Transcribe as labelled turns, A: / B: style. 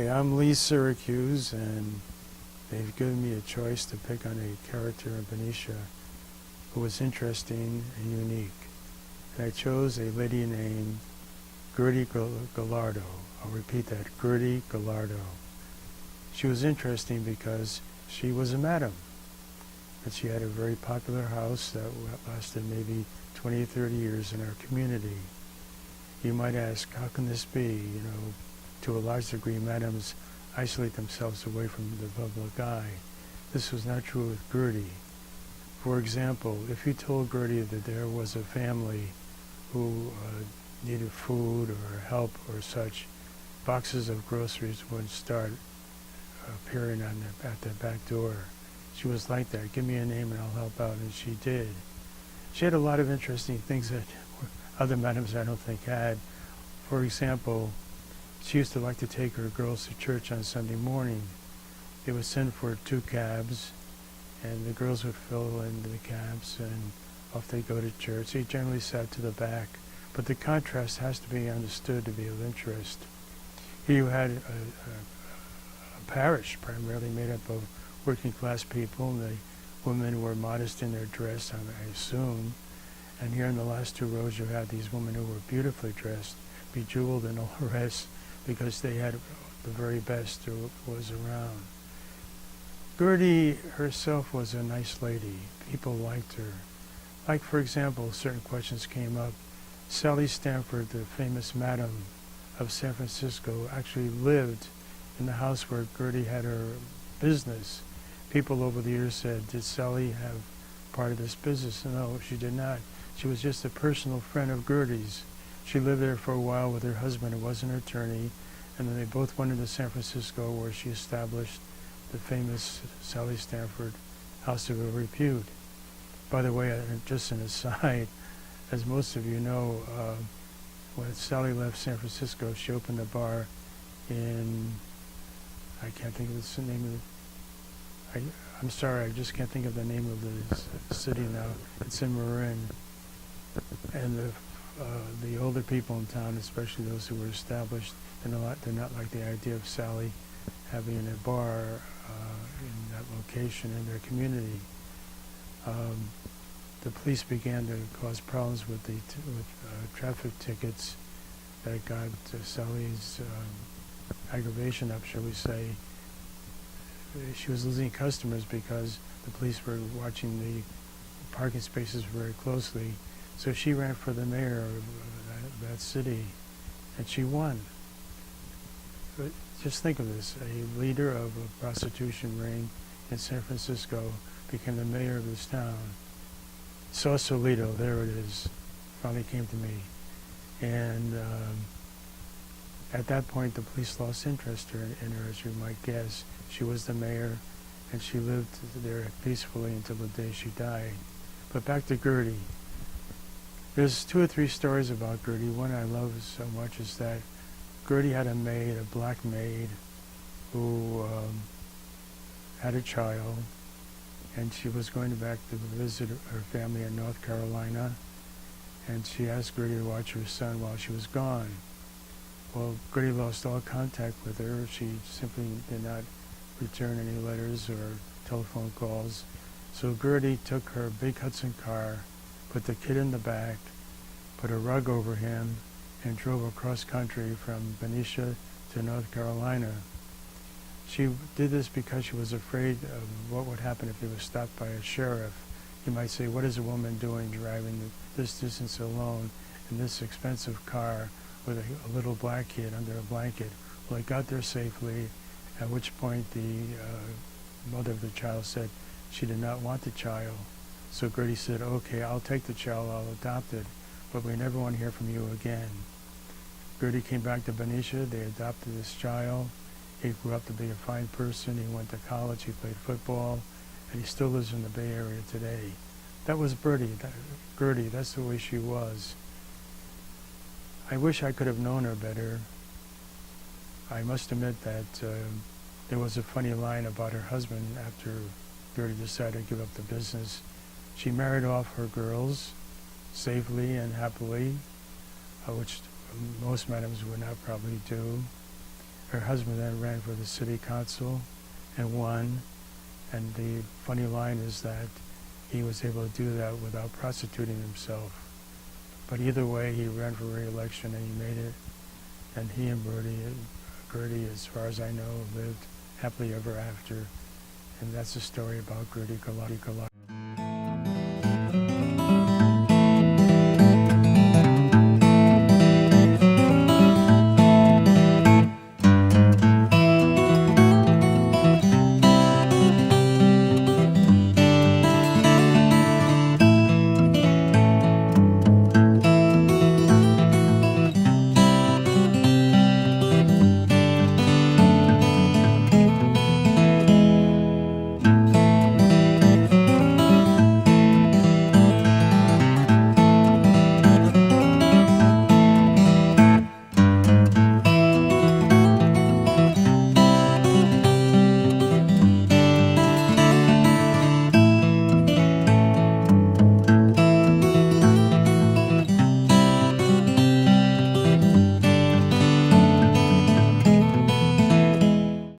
A: Hi, I'm Lee Syracuse, and they've given me a choice to pick on a character in Benicia who was interesting and unique. And I chose a lady named Gertie Gallardo. I'll repeat that, Gertie Gallardo. She was interesting because she was a madam, and she had a very popular house that lasted maybe 20 or 30 years in our community. You might ask, how can this be? You know, to a large degree, madams isolate themselves away from the public eye. This was not true with Gertie. For example, if you told Gertie that there was a family who needed food or help or such, boxes of groceries would start appearing at the back door. She was like that. Give me a name and I'll help out, and she did. She had a lot of interesting things that other madams I don't think had. For example, she used to like to take her girls to church on Sunday morning. They would send for 2 cabs, and the girls would fill into the cabs, and off they go to church. They generally sat to the back, but the contrast has to be understood to be of interest. Here you had a parish primarily made up of working class people. The women were modest in their dress, I assume. And here in the last 2 rows you had these women who were beautifully dressed, bejeweled and all the rest, because they had the very best there was around. Gertie herself was a nice lady. People liked her. Like, for example, certain questions came up. Sally Stanford, the famous madam of San Francisco, actually lived in the house where Gertie had her business. People over the years said, did Sally have part of this business? No, she did not. She was just a personal friend of Gertie's. She lived there for a while with her husband, who was an attorney, and then they both went into San Francisco, where she established the famous Sally Stanford House of Ill Repute. By the way, just an aside, as most of you know, when Sally left San Francisco, she opened a bar in, I can't think of the name of it. I'm sorry, I just can't think of the name of the city now. It's in Marin. And the older people in town, especially those who were established, they're not like the idea of Sally having a bar in that location in their community. The police began to cause problems with traffic tickets that got Sally's aggravation up, shall we say. She was losing customers because the police were watching the parking spaces very closely. So she ran for the mayor of that city, and she won. But just think of this, a leader of a prostitution ring in San Francisco became the mayor of this town. Sausalito, there it is, finally came to me. And at that point, the police lost interest in her, as you might guess. She was the mayor, and she lived there peacefully until the day she died. But back to Gertie. There's 2 or 3 stories about Gertie. One I love so much is that Gertie had a maid, a black maid, who had a child, and she was going back to visit her family in North Carolina, and she asked Gertie to watch her son while she was gone. Well, Gertie lost all contact with her. She simply did not return any letters or telephone calls. So Gertie took her big Hudson car, put the kid in the back, put a rug over him, and drove across country from Benicia to North Carolina. She did this because she was afraid of what would happen if he was stopped by a sheriff. You might say, what is a woman doing driving this distance alone in this expensive car with a little black kid under a blanket? Well, it got there safely, at which point the mother of the child said she did not want the child. So Gertie said, okay, I'll take the child, I'll adopt it, but we never want to hear from you again. Gertie came back to Benicia, they adopted this child. He grew up to be a fine person, he went to college, he played football, and he still lives in the Bay Area today. That was Gertie, that's the way she was. I wish I could have known her better. I must admit that there was a funny line about her husband after Gertie decided to give up the business. She married off her girls safely and happily, which most madams would not probably do. Her husband then ran for the city council and won. And the funny line is that he was able to do that without prostituting himself. But either way, he ran for re-election and he made it. And he and Gertie, as far as I know, lived happily ever after. And that's a story about Gertie Gallardo.